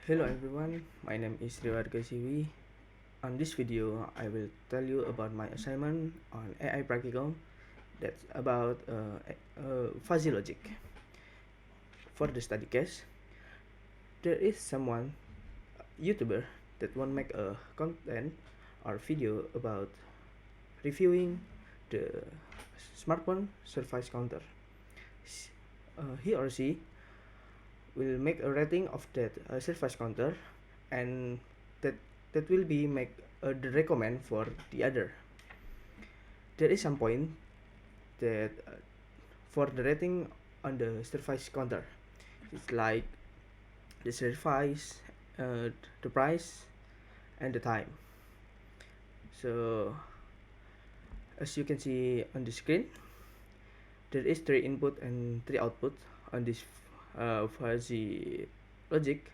Hello everyone, my name is Rhyo Argasiwi. On this video, I will tell you about my assignment on AI practicum that's about fuzzy logic. For the study case, there is someone, YouTuber, that want make a content or video about reviewing the smartphone surface counter. He or she will make a rating of that surface counter, and that will be make the recommend for the other. There is some point that for the rating on the surface counter, it's like the surface, the price, and the time. So as you can see on the screen, there is 3 input and 3 output on this fuzzy logic.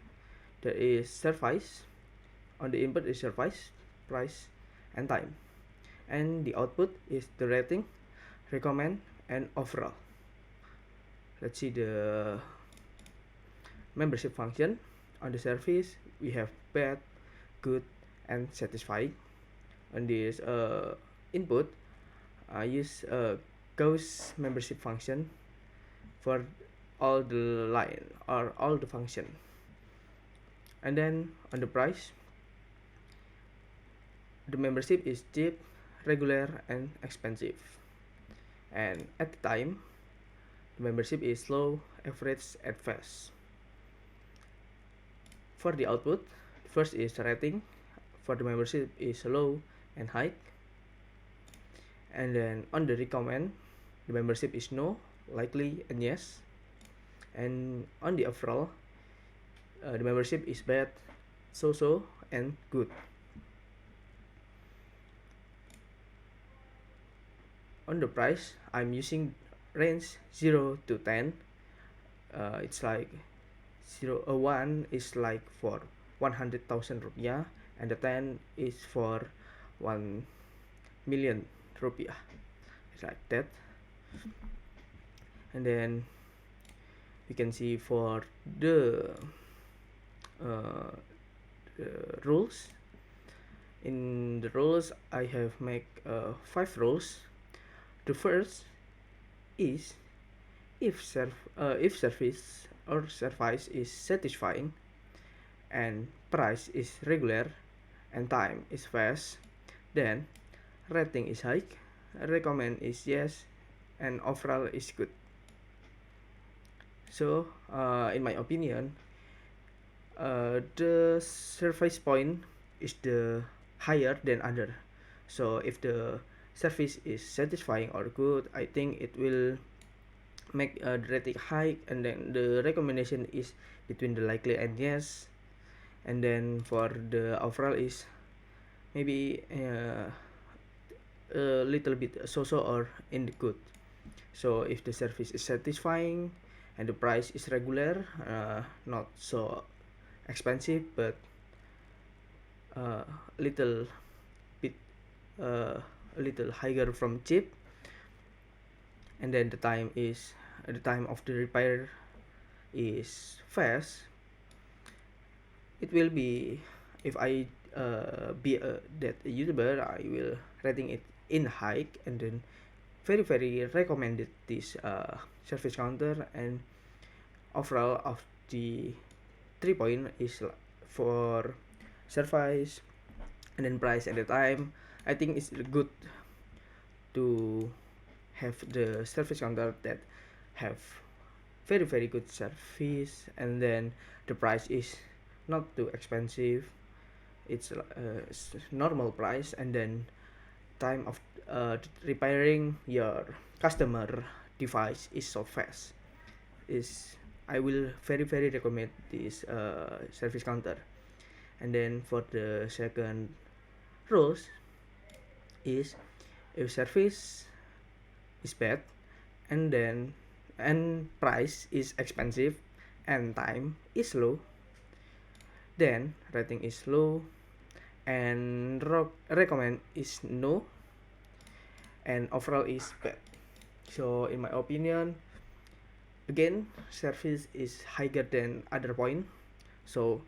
There is surface. On the input is surface, price, and time, and the output is the rating, recommend, and overall. Let's see the membership function. On the surface, we have bad, good, and satisfying. On this input, I use gauss membership function for all the line or all the function. And then on the price, the membership is cheap, regular, and expensive. And at the time, the membership is low, average, and fast. For the output, first is rating. For the membership is low and high. And then on the recommend, the membership is no, likely, and yes. And on the overall, the membership is bad, so, and good. On the price, I'm using range 0 to 10. It's like 1 is like for 100,000 rupiah, and the 10 is for 1 million rupiah. It's like that. And then you can see for the rules. In the rules, I have make 5 rules. The first is if service or service is satisfying, and price is regular, and time is fast, then rating is high, recommend is yes, and overall is good. So in my opinion, the service point is the higher than other. So if the service is satisfying or good, I think it will make the rating high, and then the recommendation is between the likely and yes, and then for the overall is maybe a little bit so or in the good. So if the service is satisfying and the price is regular, not so expensive, but a little higher from cheap, and then the time of the repair is fast, it will be, if I be that YouTuber, I will rating it in high, and then very recommended this service counter. And overall of the 3 point is for service, and then price, and the time. I think it's good to have the service counter that have very good service, and then the price is not too expensive, it's normal price, and then time of repairing your customer device is so fast. I will very recommend this service counter. And then for the second rules is if service is bad, and price is expensive, and time is low, then rating is low, and recommend is no, and overall is bad. So in my opinion, again, service is higher than other point. So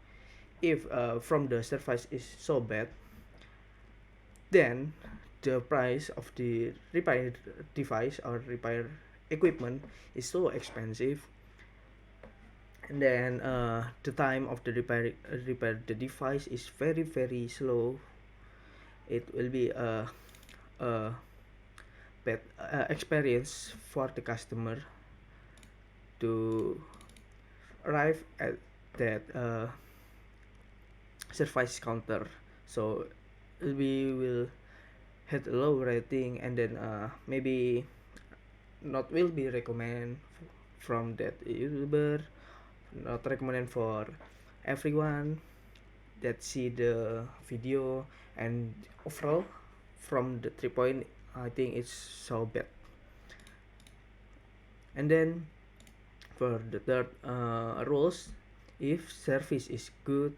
if from the service is so bad, then the price of the repair device or repair equipment is so expensive, and then the time of the repair the device is very slow. It will be a bad experience for the customer to arrive at that service counter. So we will had a low rating, and then maybe not will be recommend from that YouTuber, not recommended for everyone that see the video. And overall from the 3 point, I think it's so bad. And then for the third rules, if service is good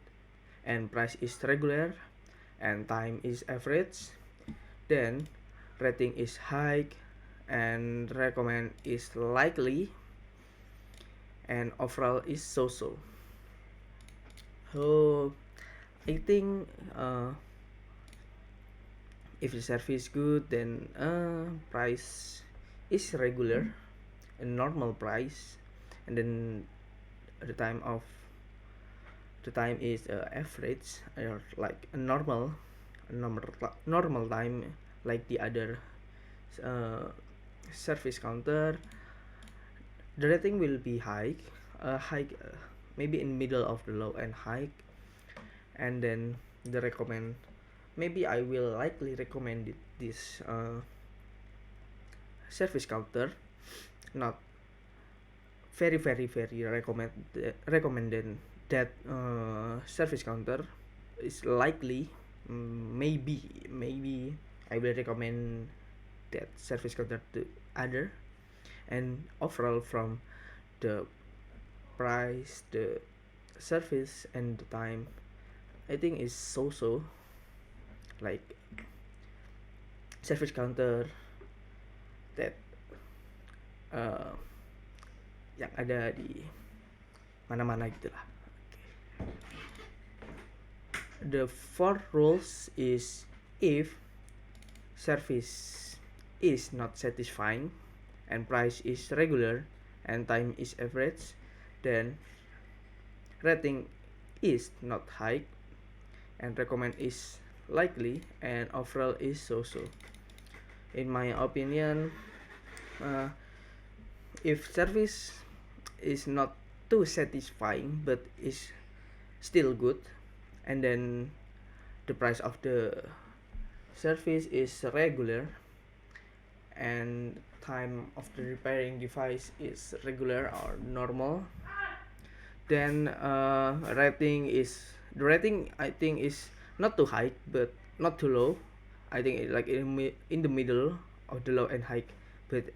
and price is regular and time is average, then rating is high and recommend is likely, and overall is so. So I think if the service good, then price is regular and normal price, and then the time is average, or like a normal time, like the other service counter. The rating will be high, maybe in middle of the low and high. And then the recommend, maybe I will likely recommend this service counter, not very recommended that service counter is likely. Maybe I will recommend that service counter to other. And overall from the price, the service, and the time, I think is so. Like service counter that yang ada di mana-mana gitulah. The fourth rules is, if service is not satisfying and price is regular and time is average, then rating is not high and recommend is likely, and overall is so. In my opinion, if service is not too satisfying but is still good, and then the price of the service is regular and time of the repairing device is regular or normal, then the rating I think is not too high but not too low. I think it like in the middle of the low and high, but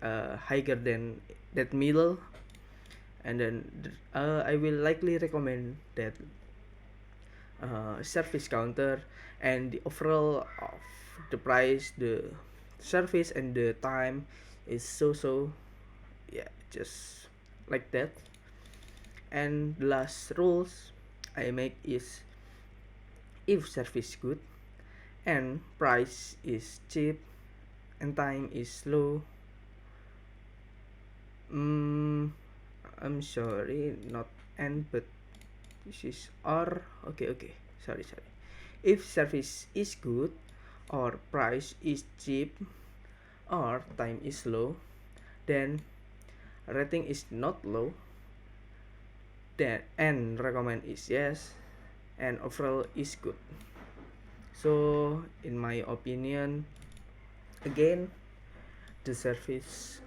higher than that middle. And then I will likely recommend that service counter, and the overall of the price, the service, and the time is so. Yeah, just like that. And the last rules I make is, if service good and price is cheap and time is low, I'm sorry, not and, but this is or. Okay, sorry. If service is good or price is cheap or time is low, then rating is not low, then and recommend is yes, and overall is good. So in my opinion, again, the service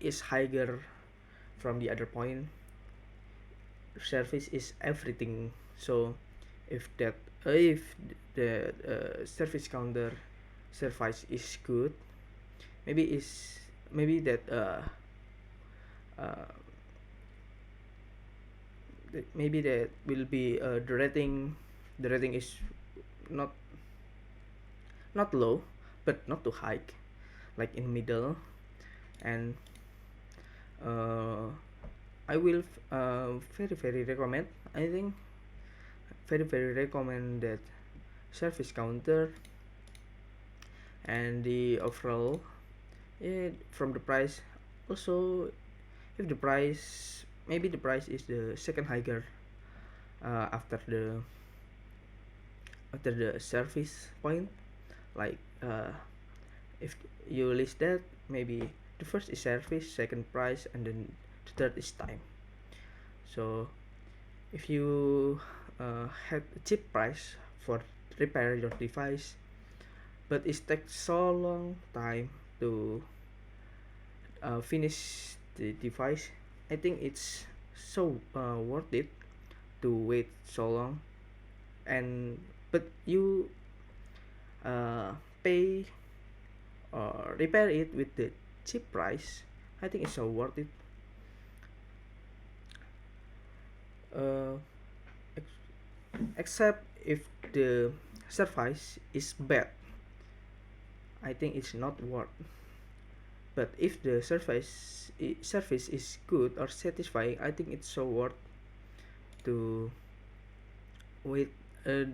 is higher from the other point. Service is everything. So if the service counter service is good, maybe that maybe that will be the rating is not low but not too high, like in middle. And I will very recommend, I think, very recommend that service counter. And the overall, from the price also, if the price, maybe the price is the second higher after the service point, like if you list that, maybe the first is service, second price, and then the third is time. So if you had a cheap price for repair your device, but it takes so long time to finish the device, I think it's so worth it to wait so long. And but you uh, pay or repair it with the cheap price, I think it's so worth it. uh, except if the service is bad, I think it's not worth. But if the service is good or satisfying, I think it's so worth to wait, uh,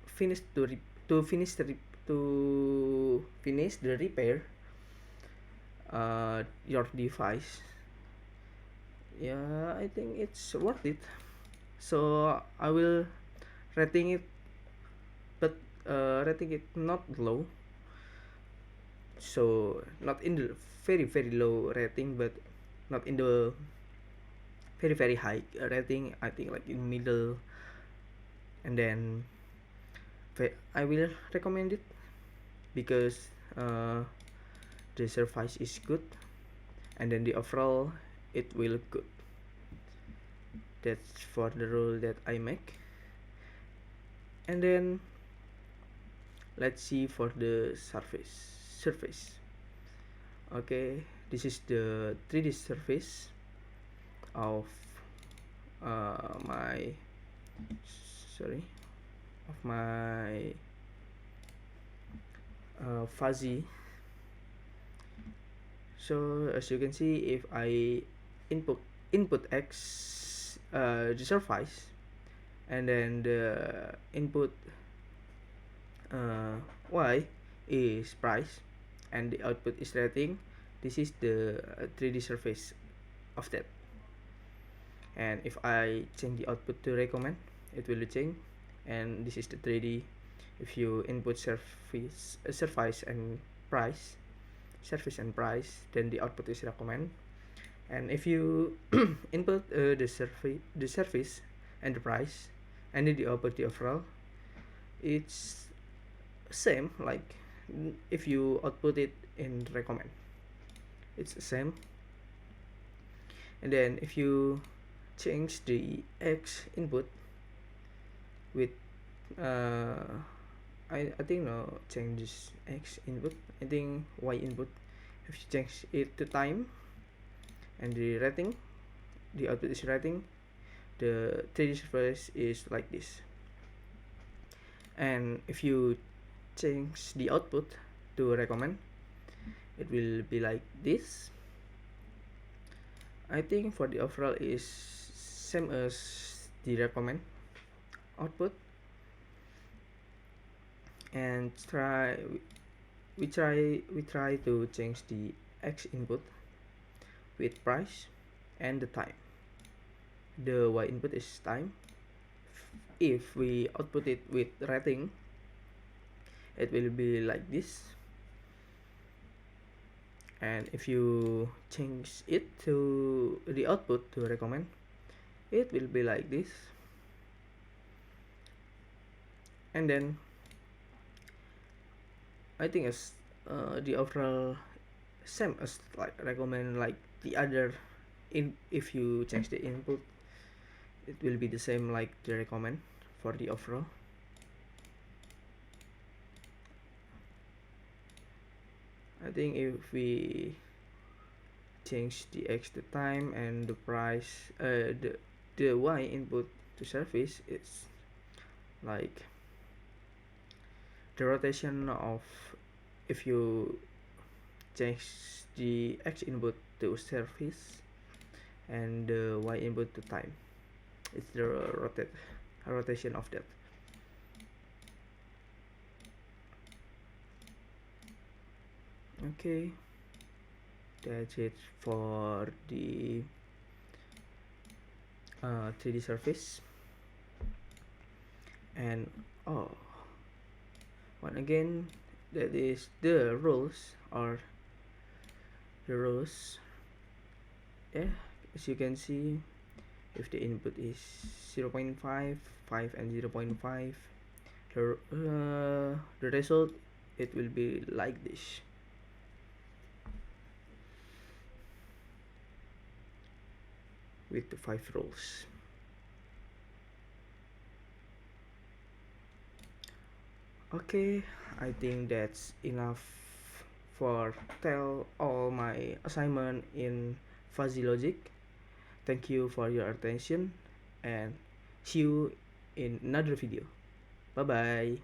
finish to re- to finish the re- to finish the repair your device. Yeah, I think it's worth it. So I will rating it, but rating it not low. So not in the very low rating, but not in the very high rating. I think like in middle, and then I will recommend it because the service is good, and then the overall it will look good. That's for the rule that I make. And then let's see for the surface. Okay, this is the 3D surface of my sorry of my fuzzy. So as you can see, if I input X, the surface, and then the input Y is price, and the output is rating, this is the 3D surface of that. And if I change the output to recommend, it will change, and this is the 3D. If you input surface and price, service and price, then the output is recommend. And if you input the service and the price, and then the output the overall, it's same like if you output it in recommend, it's the same. And then if you change the X input with I think no change this X input, I think Y input, if you change it to time and the rating, the output is rating, the 3D surface is like this. And if you change the output to recommend, it will be like this. I think for the overall is same as the recommend output. And we try to change the X input with price and the time. The Y input is time. If we output it with rating, it will be like this. And if you change it to the output to recommend, it will be like this. And then I think as the overall same as like recommend, like the other. If you change the input, it will be the same like the recommend for the overall. I think if we change the X the time and the price, the Y input to service, it's like the rotation of, if you change the X input to service and the Y input to time, it's the rotate. rotation of that. Okay, that's it for the 3D surface. And oh, once again, that is the rules, or the rules. Yeah, as you can see, if the input is 0.5, 5 and 0.5, the result, it will be like this. With the 5 rows. Okay, I think that's enough for tell all my assignment in fuzzy logic. Thank you for your attention and see you in another video. Bye bye.